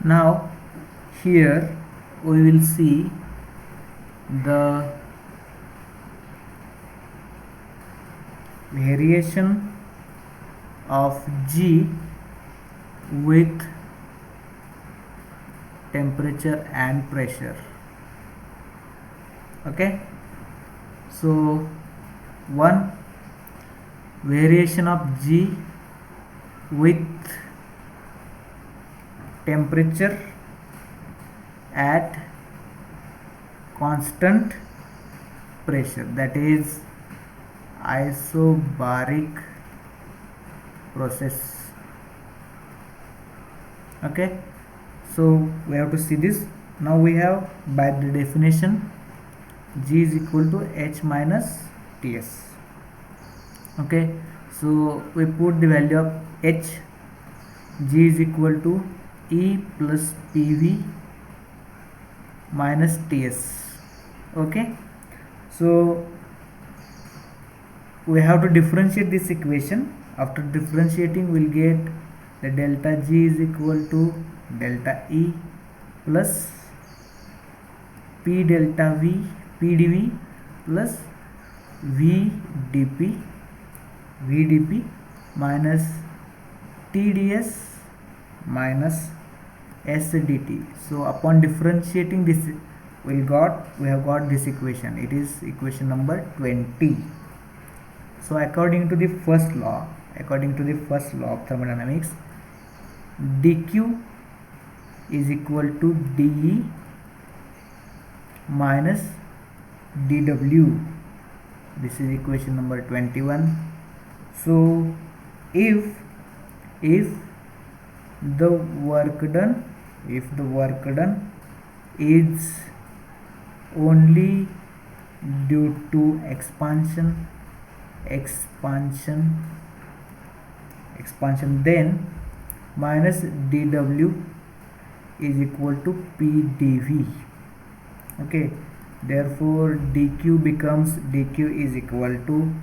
Now here we will see the variation of G with temperature and pressure. Okay, so one variation of G with temperature at constant pressure, that is isobaric process. Okay, so we have to see this. Now we have, by the definition, G is equal to H minus Ts. Okay, so we put the value of H. G is equal to E plus PV minus Ts. Okay, so we have to differentiate this equation. After differentiating, we'll get the delta G is equal to delta E plus P delta V PdV plus VdP minus TdS minus SDT. So upon differentiating this, we have got this equation. It is equation number 20. So according to the first law of thermodynamics, dq is equal to dE minus dW. This is equation number 21. So if the work done is only due to expansion, then minus dW is equal to PdV. Okay, therefore dq is equal to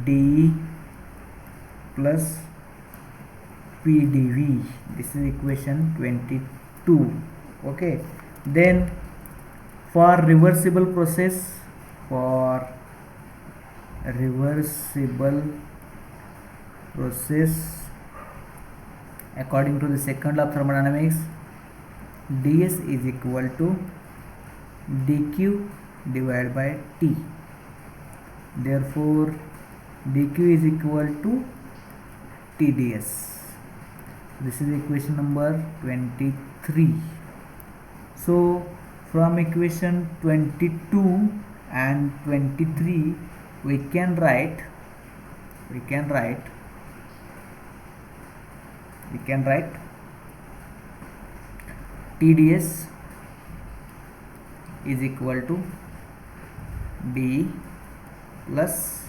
dE plus PdV. This is equation 22. Okay, then for reversible process, according to the second law of thermodynamics, ds is equal to dq divided by T. Therefore dq is equal to TdS. This is equation number 23. So from equation 22 and 23 we can write TdS is equal to d plus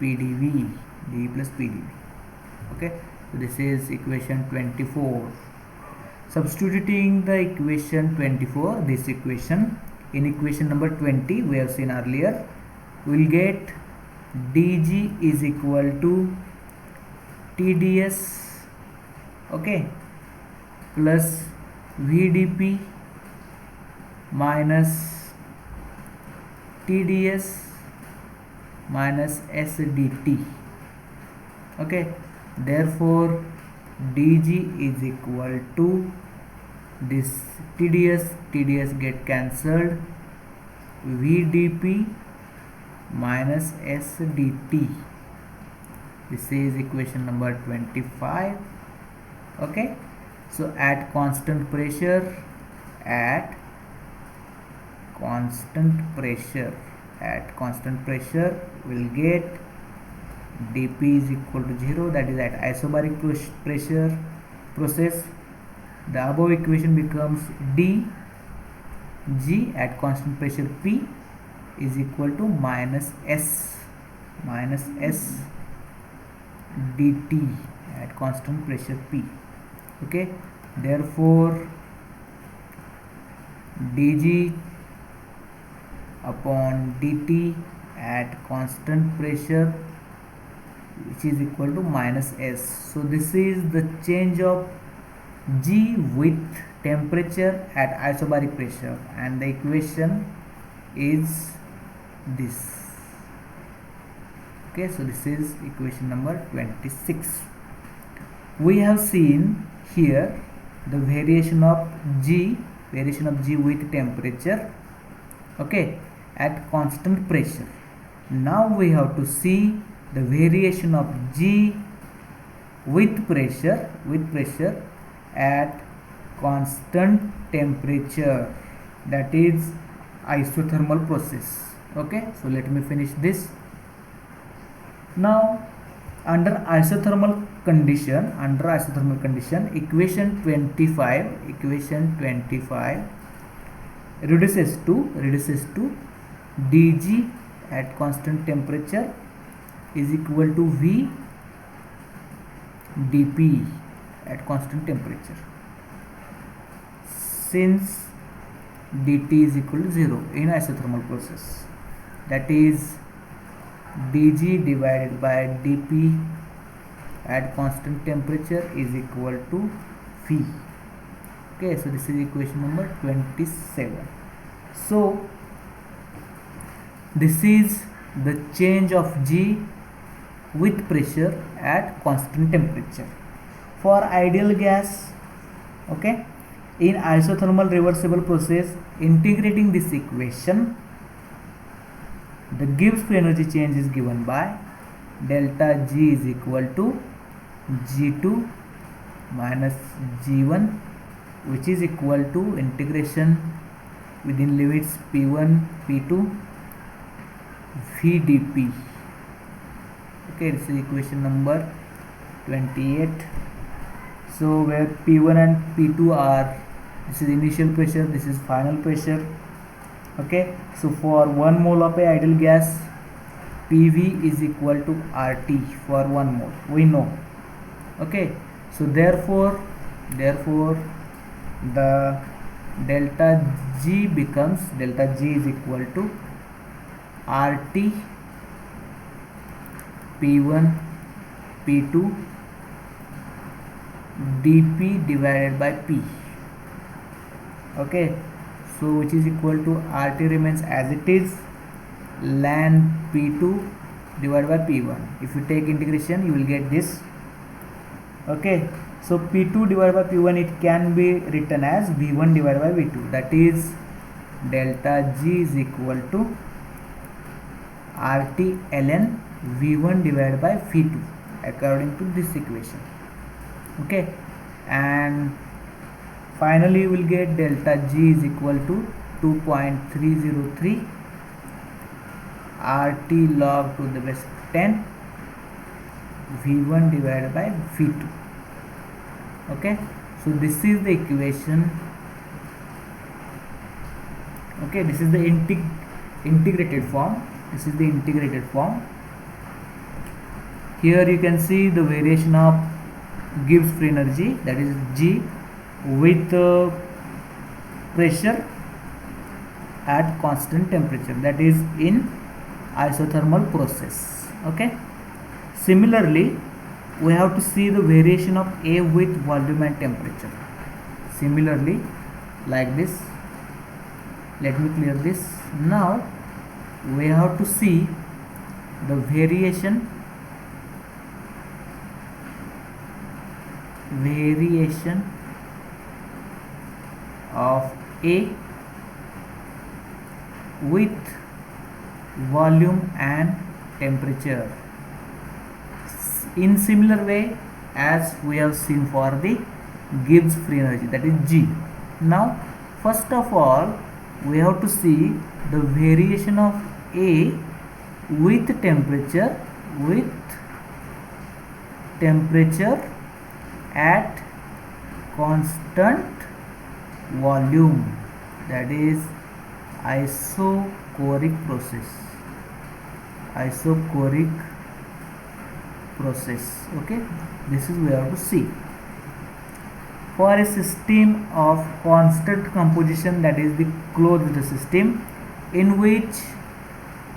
PdV. Okay, so this is equation 24. Substituting the equation 24, this equation, in equation number 20 we have seen earlier, we will get dg is equal to TdS, okay, plus VdP minus TdS minus SDT. Okay, therefore dg is equal to this TdS get cancelled, VdP minus SDT. This is equation number 25. Okay, so at constant pressure we'll get dP is equal to 0, that is at isobaric pressure process. The above equation becomes dG at constant pressure P is equal to minus S dt at constant pressure P. Okay, therefore dG upon dt at constant pressure, which is equal to minus S. So this is the change of G with temperature at isobaric pressure, and the equation is this. Okay, so this is equation number 26. We have seen here the variation of G with temperature, okay, at constant pressure. Now we have to see the variation of G with pressure at constant temperature, that is isothermal process. Okay, so let me finish this. Now under isothermal condition, equation 25 reduces to dg at constant temperature is equal to v dp at constant temperature, since dt is equal to 0 in isothermal process. That is dg divided by dp at constant temperature is equal to v. Okay, so this is equation number 27. So this is the change of G with pressure at constant temperature for ideal gas. Okay, in isothermal reversible process, integrating this equation, the Gibbs free energy change is given by delta G is equal to G2 minus G1, which is equal to integration within limits P1 P2 V dP. Okay, this is equation number 28. So where P1 and P2 are, this is initial pressure, this is final pressure. Okay, so for 1 mole of a ideal gas, PV is equal to RT for 1 mole, we know. Okay, so therefore the delta G becomes, delta G is equal to RT P1 P2 dP divided by P. Okay, so which is equal to RT remains as it is, ln P2 divided by P1. If you take integration, you will get this. Okay, so P2 divided by P1, it can be written as V1 divided by V2, that is delta G is equal to RT ln V1 divided by V2 according to this equation. Okay, and finally you will get delta G is equal to 2.303 RT log to the base 10 V1 divided by V2. Okay, so this is the equation. Okay, this is the integrated form. Here you can see the variation of Gibbs free energy, that is G with pressure at constant temperature, that is in isothermal process. Okay, similarly we have to see the variation of A with volume and temperature. Similarly, like this, let me clear this. Now we have to see the variation of A with volume and temperature in similar way as we have seen for the Gibbs free energy, that is G. Now first of all we have to see the variation of A with temperature at constant volume, that is isochoric process. Okay, this is we have to see for a system of constant composition, that is the closed system, in which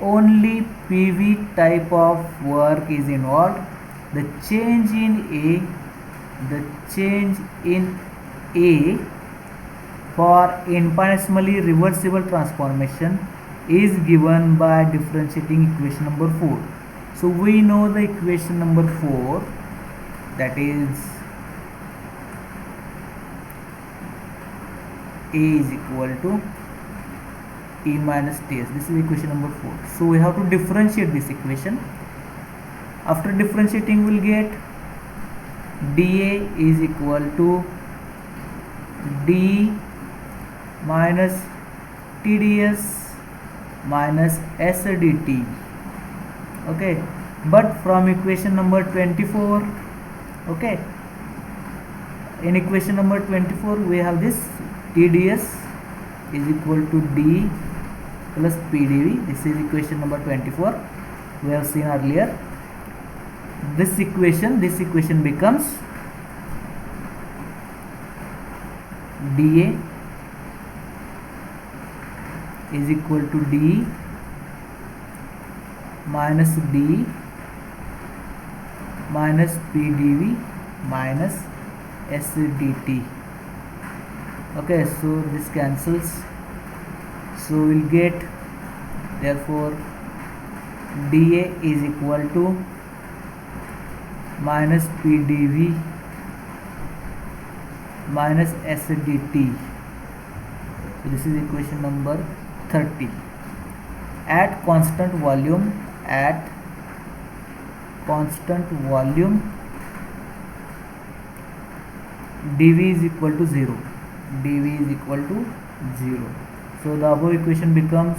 only PV type of work is involved. The change in A for infinitesimally reversible transformation is given by differentiating equation number 4. So we know the equation number 4, that is A is equal to E minus Ts. This is equation number 4. So we have to differentiate this equation. After differentiating, we'll get dA is equal to d minus TdS minus S dt. Okay, but from equation number 24, okay, in equation number 24 we have this TdS is equal to d plus PdV. This is equation number 24, we have seen earlier. This equation becomes dA is equal to d minus d minus PdV minus S dt. Okay, so this cancels, so we'll get, therefore dA is equal to minus PdV minus S dt. So this is equation number 30. At constant volume, dV is equal to 0. dV is equal to 0. So the above equation becomes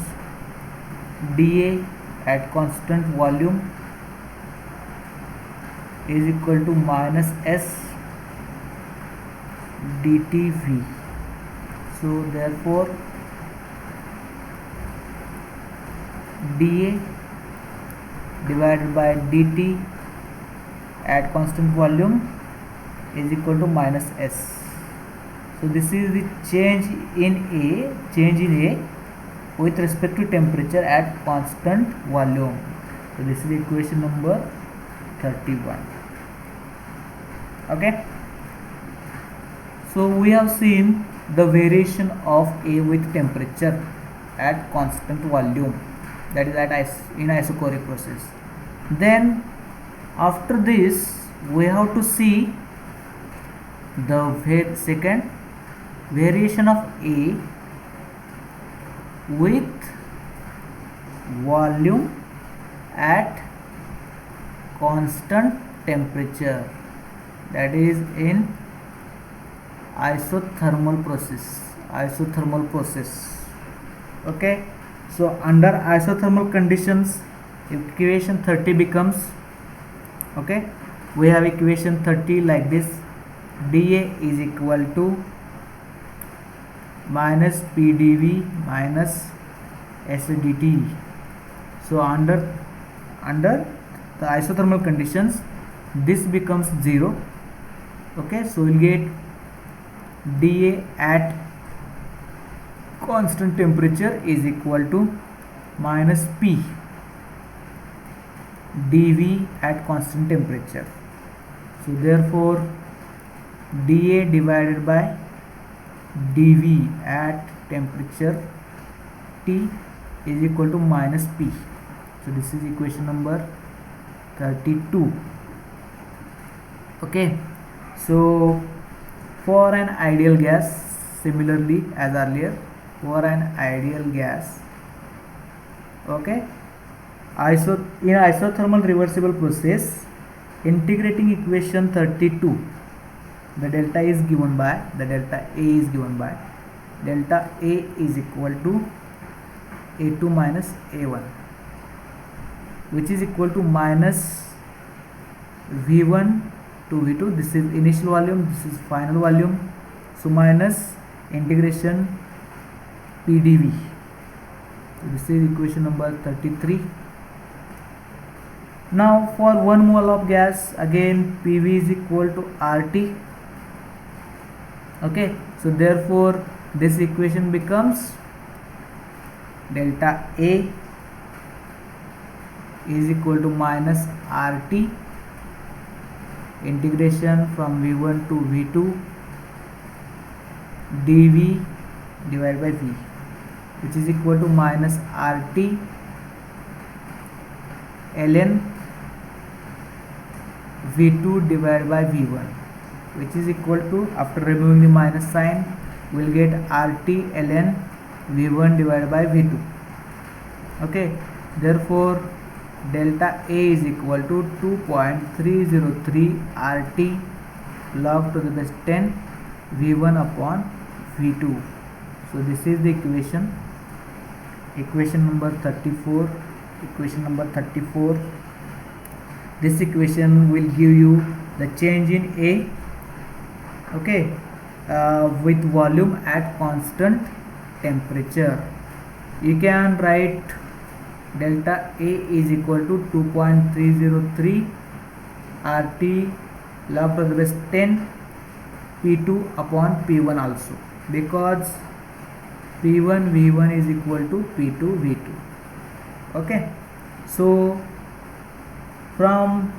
dA at constant volume is equal to minus S dTV. So therefore dA divided by dt at constant volume is equal to minus S. So this is the change in A with respect to temperature at constant volume. So this is equation number 31. Okay, so we have seen the variation of A with temperature at constant volume, that is in isochoric process. Then after this we have to see the second variation of A with volume at constant temperature, that is in isothermal process. Okay, so under isothermal conditions equation 30 becomes, okay, we have equation 30 like this: dA is equal to minus PdV minus S dt. So under the isothermal conditions this becomes 0. Okay, so we'll get dA at constant temperature is equal to minus P dV at constant temperature. So therefore dA divided by dV at temperature T is equal to minus P. So this is equation number 32. Okay, so for an ideal gas, similarly as earlier, for an ideal gas, okay, in isothermal reversible process, integrating equation 32, the delta A is given by delta A is equal to A2 minus A1, which is equal to minus V1 to V2. This is initial volume, this is final volume. So minus integration PdV. So this is equation number 33. Now for 1 mole of gas, again PV is equal to RT. Okay, so therefore this equation becomes delta A is equal to minus RT integration from V1 to V2 dv divided by v, which is equal to minus RT ln v2 divided by v1, which is equal to, after removing the minus sign, we'll get RT ln v1 divided by v2. Okay, therefore delta A is equal to 2.303 RT log to the base 10 v1 upon v2. So this is the equation number 34. Equation number 34. This equation will give you the change in A, okay, with volume at constant temperature. You can write delta A is equal to 2.303 RT log to the base 10 P2 upon P1 also, because P1 V1 is equal to P2 V2. Okay, so from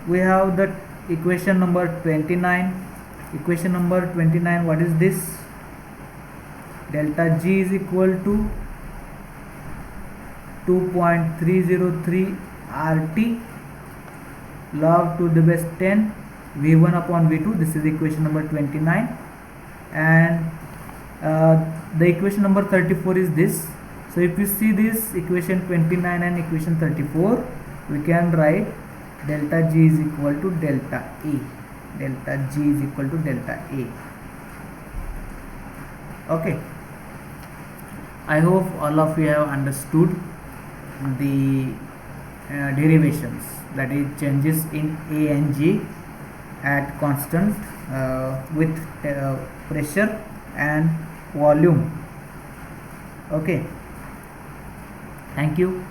we have the equation number 29. Equation number 29, what is this? Delta G is equal to 2.303 RT log to the base 10 V1 upon V2. This is equation number 29. And the equation number 34 is this. So if you see this equation 29 and equation 34, we can write delta G is equal to delta A. Delta G is equal to delta A. Okay, I hope all of you have understood the derivations, that is changes in A and G at constant with pressure and volume. Okay, thank you.